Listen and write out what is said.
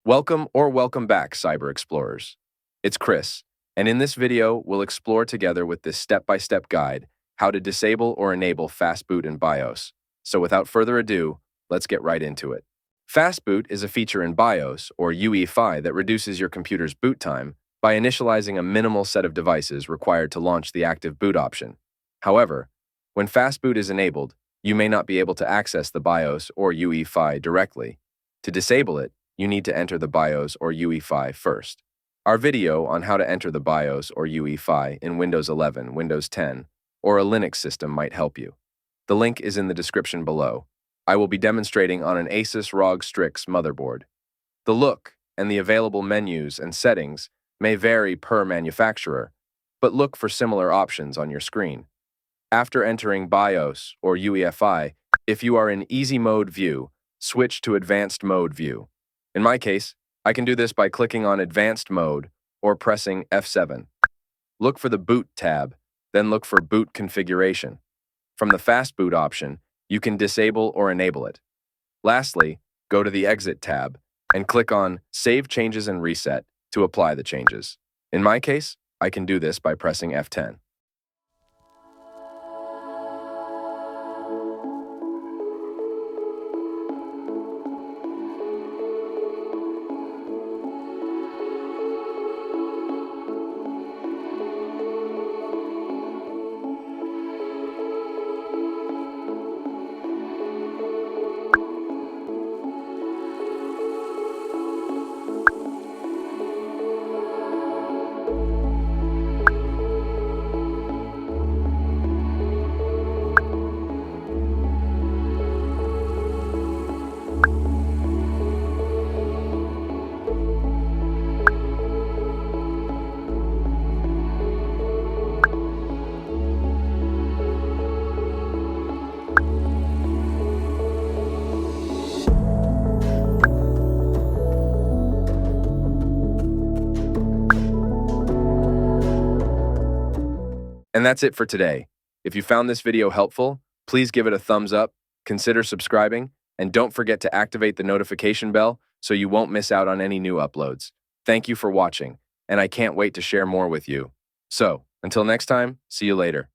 Welcome back, Cyber Explorers. It's Chris, and in this video, we'll explore together with this step-by-step guide how to disable or enable Fast Boot in BIOS. So without further ado, let's get right into it. Fast Boot is a feature in BIOS, or UEFI, that reduces your computer's boot time by initializing a minimal set of devices required to launch the active boot option. However, when Fast Boot is enabled, you may not be able to access the BIOS or UEFI directly. To disable it, you need to enter the BIOS or UEFI first. Our video on how to enter the BIOS or UEFI in Windows 11, Windows 10, or a Linux system might help you. The link is in the description below. I will be demonstrating on an Asus ROG Strix motherboard. The look and the available menus and settings may vary per manufacturer, but look for similar options on your screen. After entering BIOS or UEFI, if you are in Easy Mode view, switch to Advanced Mode view. In my case, I can do this by clicking on Advanced Mode or pressing F7. Look for the Boot tab, then look for Boot Configuration. From the Fast Boot option, you can disable or enable it. Lastly, go to the Exit tab and click on Save Changes and Reset to apply the changes. In my case, I can do this by pressing F10. And that's it for today. If you found this video helpful, please give it a thumbs up, consider subscribing, and don't forget to activate the notification bell so you won't miss out on any new uploads. Thank you for watching, and I can't wait to share more with you. So, until next time, see you later.